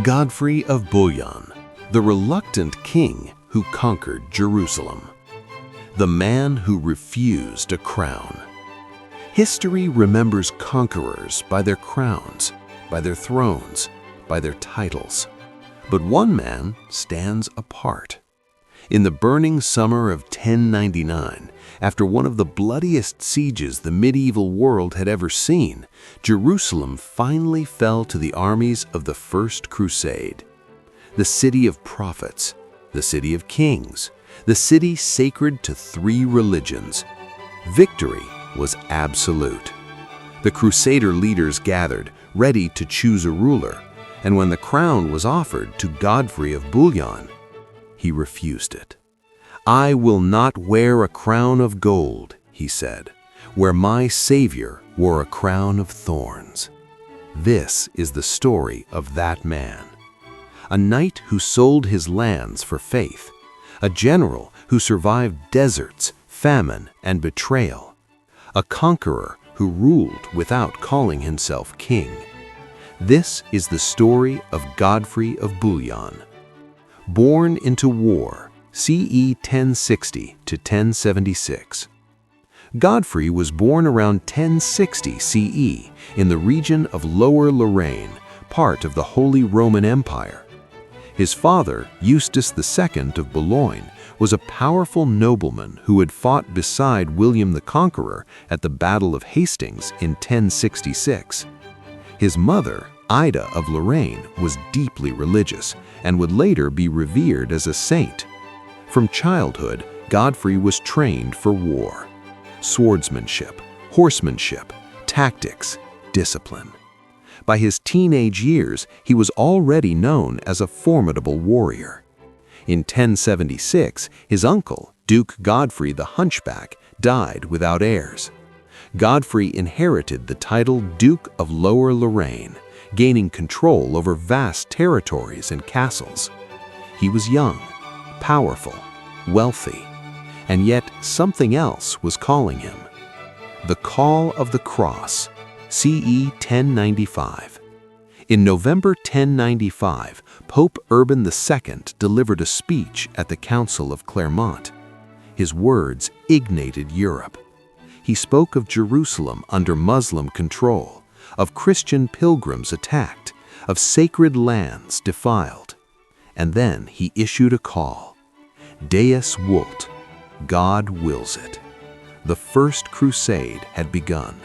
Godfrey of Bouillon, the reluctant king who conquered Jerusalem. The man who refused a crown. History remembers conquerors by their crowns, by their thrones, by their titles. But one man stands apart. In the burning summer of 1099, after one of the bloodiest sieges the medieval world had ever seen, Jerusalem finally fell to the armies of the First Crusade. The city of prophets, the city of kings, the city sacred to three religions. Victory was absolute. The Crusader leaders gathered, ready to choose a ruler, and when the crown was offered to Godfrey of Bouillon, he refused it. "I will not wear a crown of gold," he said, "where my Savior wore a crown of thorns." This is the story of that man. A knight who sold his lands for faith. A general who survived deserts, famine, and betrayal. A conqueror who ruled without calling himself king. This is the story of Godfrey of Bouillon. Born into war, CE 1060 to 1076. Godfrey was born around 1060 CE in the region of Lower Lorraine, part of the Holy Roman Empire. His father, Eustace II of Boulogne, was a powerful nobleman who had fought beside William the Conqueror at the Battle of Hastings in 1066. His mother, Ida of Lorraine, was deeply religious and would later be revered as a saint. From childhood, Godfrey was trained for war. Swordsmanship, horsemanship, tactics, discipline. By his teenage years, he was already known as a formidable warrior. In 1076, his uncle, Duke Godfrey the Hunchback, died without heirs. Godfrey inherited the title Duke of Lower Lorraine, gaining control over vast territories and castles. He was young, powerful, wealthy, and yet something else was calling him. The call of the cross, CE 1095. In November 1095, Pope Urban II delivered a speech at the Council of Clermont. His words ignited Europe. He spoke of Jerusalem under Muslim control, of Christian pilgrims attacked, of sacred lands defiled. And then he issued a call. Deus vult, God wills it. The First Crusade had begun.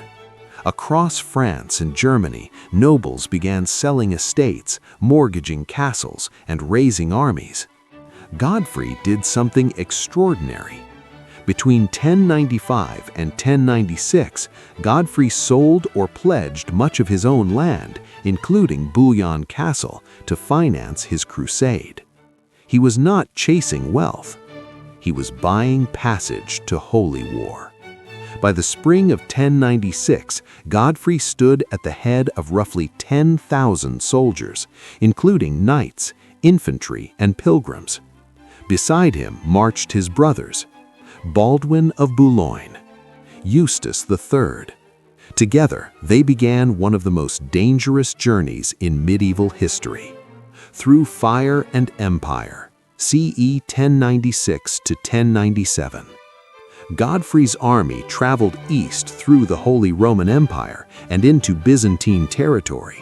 Across France and Germany, nobles began selling estates, mortgaging castles, and raising armies. Godfrey did something extraordinary. Between 1095 and 1096, Godfrey sold or pledged much of his own land, including Bouillon Castle, to finance his crusade. He was not chasing wealth. He was buying passage to holy war. By the spring of 1096, Godfrey stood at the head of roughly 10,000 soldiers, including knights, infantry, and pilgrims. Beside him marched his brothers, Baldwin of Boulogne, Eustace III. Together, they began one of the most dangerous journeys in medieval history. Through fire and empire, CE 1096 to 1097. Godfrey's army traveled east through the Holy Roman Empire and into Byzantine territory.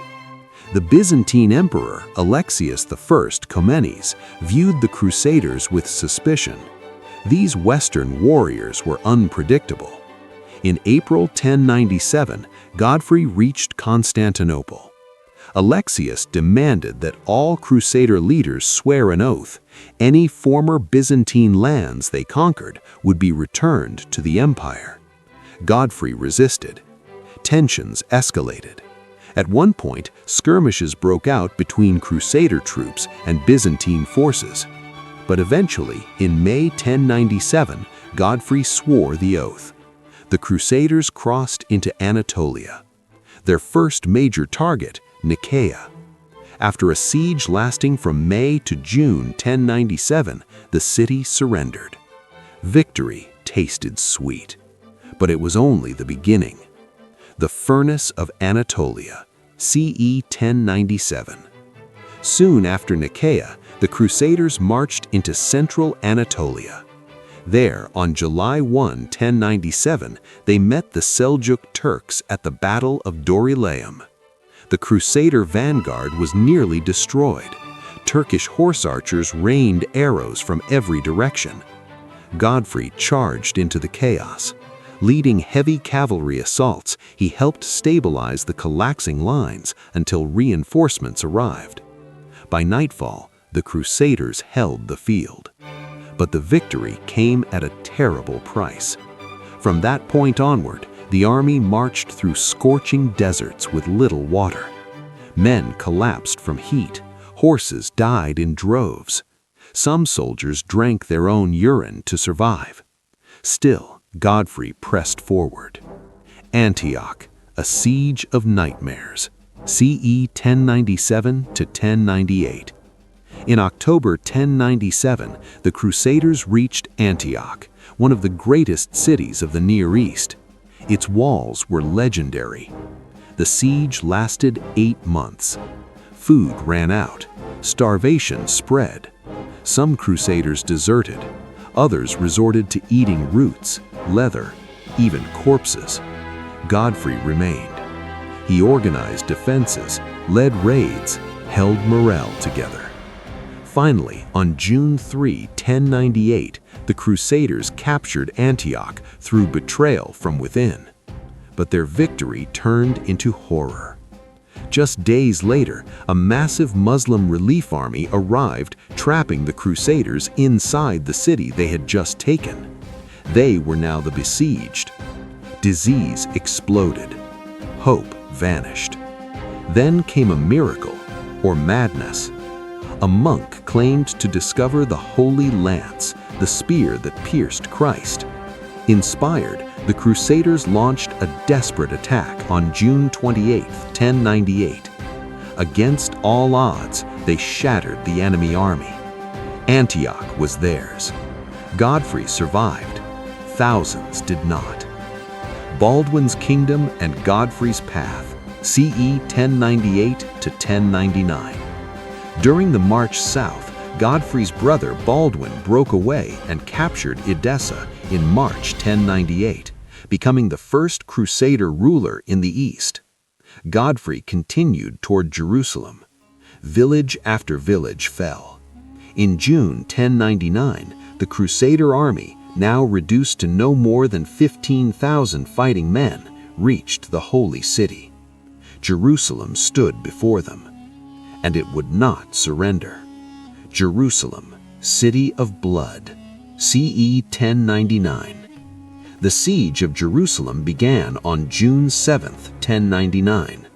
The Byzantine Emperor Alexius I Comnenus viewed the Crusaders with suspicion. These Western warriors were unpredictable. In April 1097, Godfrey reached Constantinople. Alexius demanded that all Crusader leaders swear an oath. Any former Byzantine lands they conquered would be returned to the empire. Godfrey resisted. Tensions escalated. At one point, skirmishes broke out between Crusader troops and Byzantine forces. But eventually, in May 1097, Godfrey swore the oath. The Crusaders crossed into Anatolia. Their first major target, Nicaea. After a siege lasting from May to June 1097, the city surrendered. Victory tasted sweet, but it was only the beginning. The furnace of Anatolia, CE 1097. Soon after Nicaea, the Crusaders marched into central Anatolia. There, on July 1, 1097, they met the Seljuk Turks at the Battle of Dorylaeum. The Crusader vanguard was nearly destroyed. Turkish horse archers rained arrows from every direction. Godfrey charged into the chaos. Leading heavy cavalry assaults, he helped stabilize the collapsing lines until reinforcements arrived. By nightfall, the Crusaders held the field. But the victory came at a terrible price. From that point onward, the army marched through scorching deserts with little water. Men collapsed from heat. Horses died in droves. Some soldiers drank their own urine to survive. Still, Godfrey pressed forward. Antioch, a siege of nightmares. CE 1097 to 1098. In October 1097, the Crusaders reached Antioch, one of the greatest cities of the Near East. Its walls were legendary. The siege lasted 8 months. Food ran out. Starvation spread. Some Crusaders deserted. Others resorted to eating roots, leather, even corpses. Godfrey remained. He organized defenses, led raids, held morale together. Finally, on June 3, 1098, the Crusaders captured Antioch through betrayal from within. But their victory turned into horror. Just days later, a massive Muslim relief army arrived, trapping the Crusaders inside the city they had just taken. They were now the besieged. Disease exploded. Hope vanished. Then came a miracle, or madness. A monk claimed to discover the Holy Lance, the spear that pierced Christ. Inspired, the Crusaders launched a desperate attack on June 28, 1098. Against all odds, they shattered the enemy army. Antioch was theirs. Godfrey survived. Thousands did not. Baldwin's kingdom and Godfrey's path, CE 1098 to 1099. During the march south, Godfrey's brother Baldwin broke away and captured Edessa in March 1098, becoming the first Crusader ruler in the east. Godfrey continued toward Jerusalem. Village after village fell. In June 1099, the Crusader army, now reduced to no more than 15,000 fighting men, reached the Holy City. Jerusalem stood before them, and it would not surrender. Jerusalem, city of blood, CE 1099. The siege of Jerusalem began on June 7, 1099.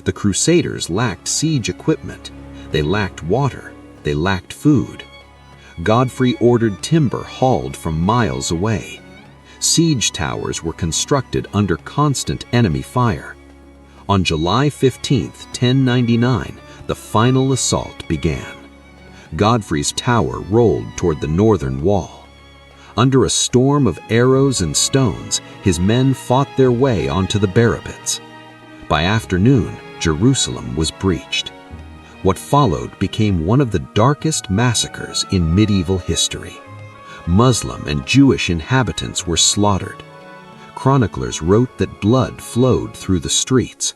The Crusaders lacked siege equipment. They lacked water. They lacked food. Godfrey ordered timber hauled from miles away. Siege towers were constructed under constant enemy fire. On July 15, 1099, the final assault began. Godfrey's tower rolled toward the northern wall. Under a storm of arrows and stones, his men fought their way onto the parapets. By afternoon, Jerusalem was breached. What followed became one of the darkest massacres in medieval history. Muslim and Jewish inhabitants were slaughtered. Chroniclers wrote that blood flowed through the streets.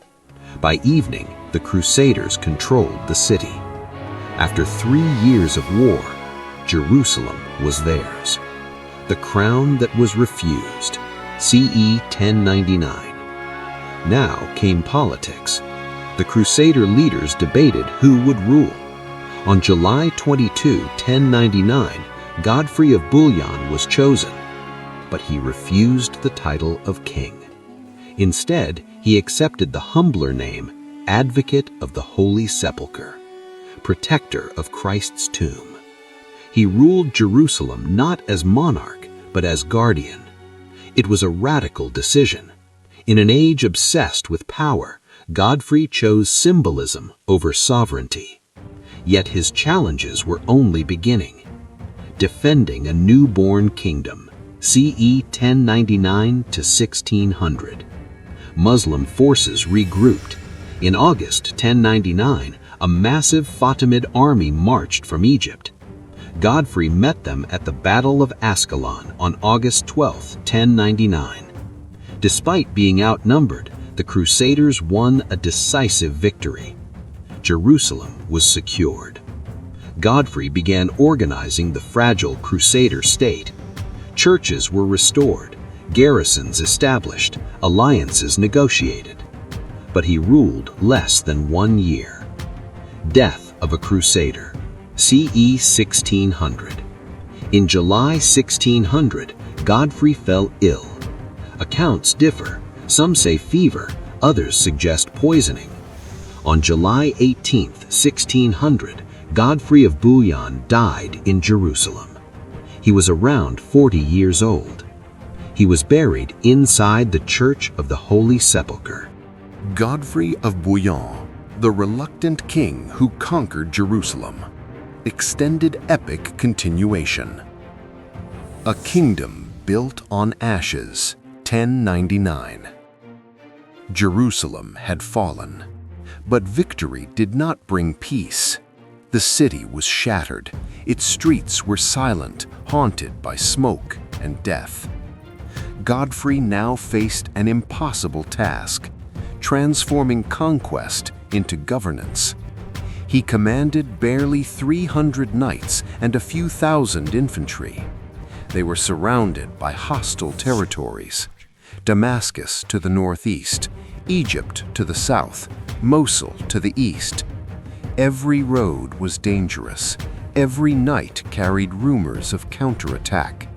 By evening, the Crusaders controlled the city. After 3 years of war, Jerusalem was theirs. The crown that was refused, CE 1099. Now came politics. The Crusader leaders debated who would rule. On July 22, 1099, Godfrey of Bouillon was chosen, but he refused the title of king. Instead, he accepted the humbler name, Advocate of the Holy Sepulchre, protector of Christ's tomb. He ruled Jerusalem not as monarch, but as guardian. It was a radical decision. In an age obsessed with power, Godfrey chose symbolism over sovereignty. Yet his challenges were only beginning. Defending a newborn kingdom, CE 1099 to 1600. Muslim forces regrouped. In August 1099, A massive Fatimid army marched from Egypt. Godfrey met them at the Battle of Ascalon on August 12, 1099. Despite being outnumbered, the Crusaders won a decisive victory. Jerusalem was secured. Godfrey began organizing the fragile Crusader state. Churches were restored, garrisons established, alliances negotiated. But he ruled less than 1 year. Death of a Crusader, CE 1600. In July 1600, Godfrey fell ill. Accounts differ. Some say fever, others suggest poisoning. On July 18, 1600, Godfrey of Bouillon died in Jerusalem. He was around 40 years old. He was buried inside the Church of the Holy Sepulchre. Godfrey of Bouillon, the reluctant king who conquered Jerusalem. Extended epic continuation. A kingdom built on ashes, 1099. Jerusalem had fallen, but victory did not bring peace. The city was shattered. Its streets were silent, haunted by smoke and death. Godfrey now faced an impossible task, transforming conquest into governance. He commanded barely 300 knights and a few thousand infantry. They were surrounded by hostile territories: Damascus to the northeast, Egypt to the south, Mosul to the east. Every road was dangerous. Every knight carried rumors of counterattack.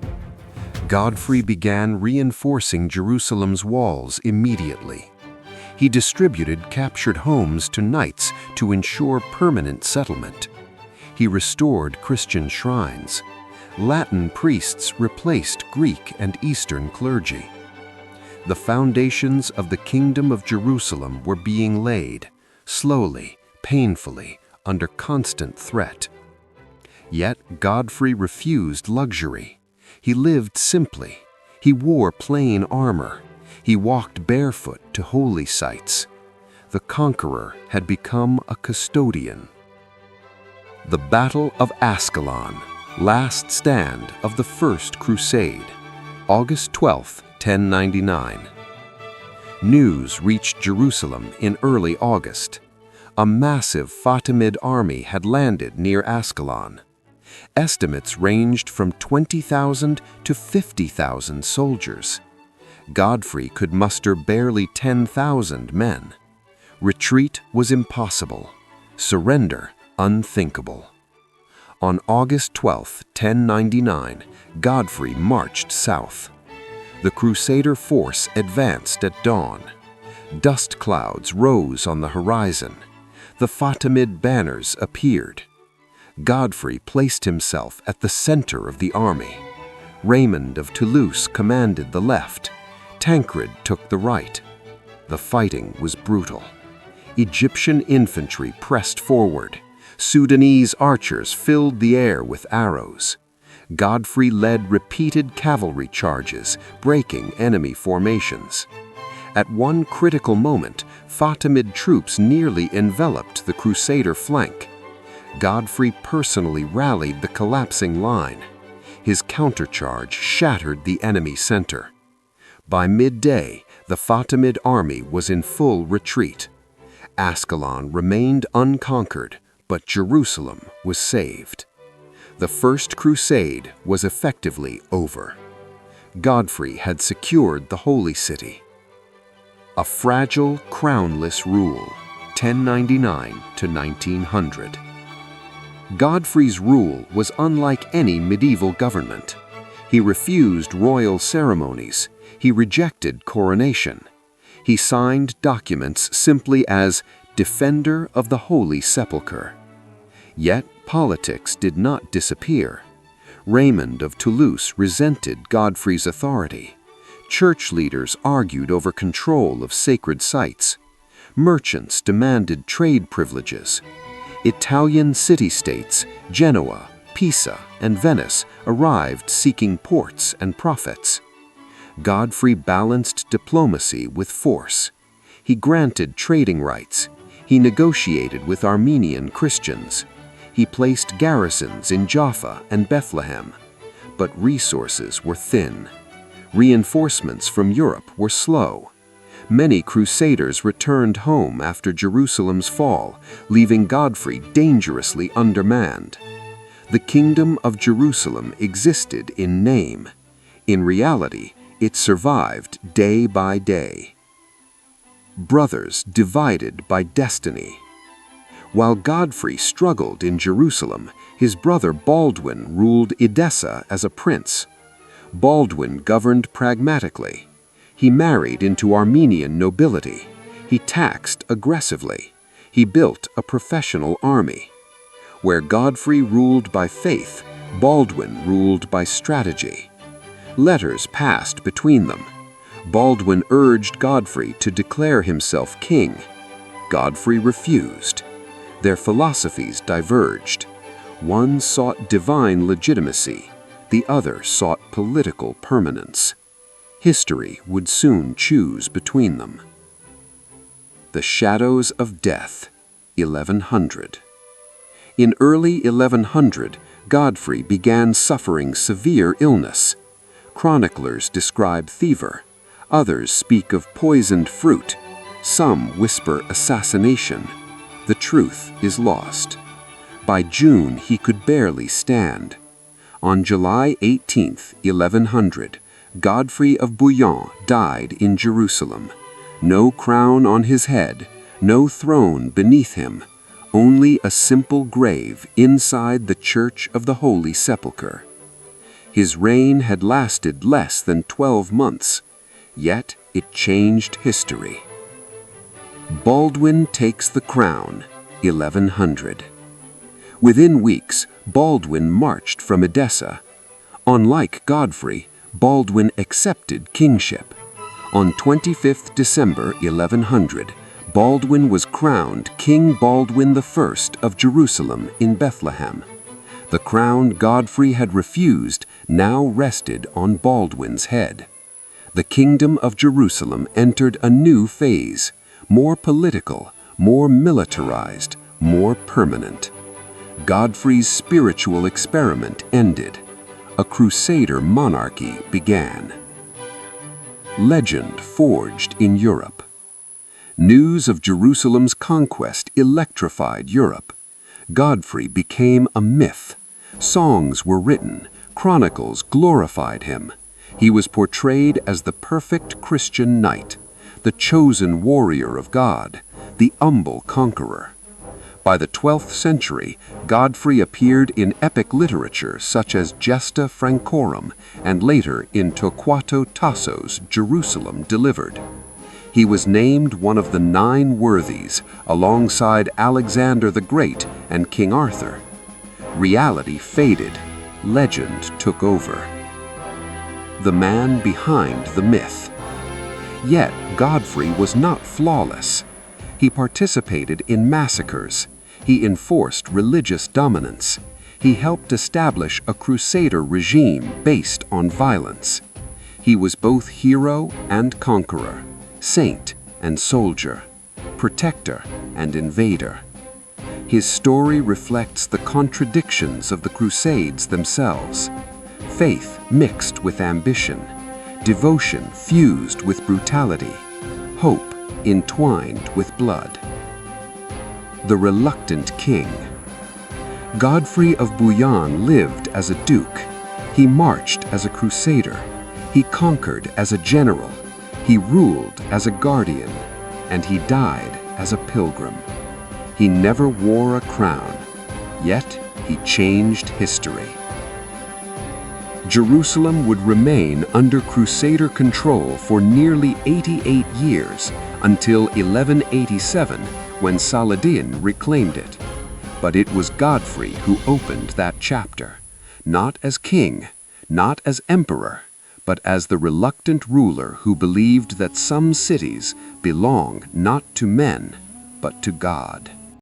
Godfrey began reinforcing Jerusalem's walls immediately. He distributed captured homes to knights to ensure permanent settlement. He restored Christian shrines. Latin priests replaced Greek and Eastern clergy. The foundations of the Kingdom of Jerusalem were being laid, slowly, painfully, under constant threat. Yet Godfrey refused luxury. He lived simply. He wore plain armor. He walked barefoot to holy sites. The conqueror had become a custodian. The Battle of Ascalon, last stand of the First Crusade, August 12, 1099. News reached Jerusalem in early August. A massive Fatimid army had landed near Ascalon. Estimates ranged from 20,000 to 50,000 soldiers. Godfrey could muster barely 10,000 men. Retreat was impossible. Surrender unthinkable. On August 12, 1099, Godfrey marched south. The Crusader force advanced at dawn. Dust clouds rose on the horizon. The Fatimid banners appeared. Godfrey placed himself at the center of the army. Raymond of Toulouse commanded the left. Tancred took the right. The fighting was brutal. Egyptian infantry pressed forward. Sudanese archers filled the air with arrows. Godfrey led repeated cavalry charges, breaking enemy formations. At one critical moment, Fatimid troops nearly enveloped the Crusader flank. Godfrey personally rallied the collapsing line. His countercharge shattered the enemy center. By midday, the Fatimid army was in full retreat. Ascalon remained unconquered, but Jerusalem was saved. The First Crusade was effectively over. Godfrey had secured the Holy City. A fragile, crownless rule, 1099 to 1900. Godfrey's rule was unlike any medieval government. He refused royal ceremonies. He rejected coronation. He signed documents simply as Defender of the Holy Sepulchre. Yet politics did not disappear. Raymond of Toulouse resented Godfrey's authority. Church leaders argued over control of sacred sites. Merchants demanded trade privileges. Italian city-states, Genoa, Pisa, and Venice, arrived seeking ports and profits. Godfrey balanced diplomacy with force. He granted trading rights. He negotiated with Armenian Christians. He placed garrisons in Jaffa and Bethlehem. But resources were thin. Reinforcements from Europe were slow. Many Crusaders returned home after Jerusalem's fall, leaving Godfrey dangerously undermanned. The Kingdom of Jerusalem existed in name. In reality, it survived day by day. Brothers divided by destiny. While Godfrey struggled in Jerusalem, his brother Baldwin ruled Edessa as a prince. Baldwin governed pragmatically. He married into Armenian nobility. He taxed aggressively. He built a professional army. Where Godfrey ruled by faith, Baldwin ruled by strategy. Letters passed between them. Baldwin urged Godfrey to declare himself king. Godfrey refused. Their philosophies diverged. One sought divine legitimacy, the other sought political permanence. History would soon choose between them. The Shadows of Death, 1100. In early 1100, Godfrey began suffering severe illness. Chroniclers describe fever. Others speak of poisoned fruit. Some whisper assassination. The truth is lost. By June, he could barely stand. On July 18, 1100, Godfrey of Bouillon died in Jerusalem. No crown on his head, no throne beneath him, only a simple grave inside the Church of the Holy Sepulchre. His reign had lasted less than 12 months, yet it changed history. Baldwin takes the crown, 1100. Within weeks, Baldwin marched from Edessa. Unlike Godfrey, Baldwin accepted kingship. On 25 December 1100, Baldwin was crowned King Baldwin I of Jerusalem in Bethlehem. The crown Godfrey had refused now rested on Baldwin's head. The Kingdom of Jerusalem entered a new phase, more political, more militarized, more permanent. Godfrey's spiritual experiment ended. A Crusader monarchy began. Legend forged in Europe. News of Jerusalem's conquest electrified Europe. Godfrey became a myth. Songs were written, chronicles glorified him. He was portrayed as the perfect Christian knight, the chosen warrior of God, the humble conqueror. By the 12th century, Godfrey appeared in epic literature such as Gesta Francorum and later in Torquato Tasso's Jerusalem Delivered. He was named one of the 9 worthies alongside Alexander the Great and King Arthur. Reality faded, legend took over. The man behind the myth. Yet Godfrey was not flawless. He participated in massacres. He enforced religious dominance. He helped establish a Crusader regime based on violence. He was both hero and conqueror, saint and soldier, protector and invader. His story reflects the contradictions of the Crusades themselves. Faith mixed with ambition, devotion fused with brutality, hope entwined with blood. The Reluctant King. Godfrey of Bouillon lived as a duke. He marched as a crusader. He conquered as a general. He ruled as a guardian. And he died as a pilgrim. He never wore a crown, yet he changed history. Jerusalem would remain under Crusader control for nearly 88 years until 1187, when Saladin reclaimed it. But it was Godfrey who opened that chapter, not as king, not as emperor, but as the reluctant ruler who believed that some cities belong not to men, but to God.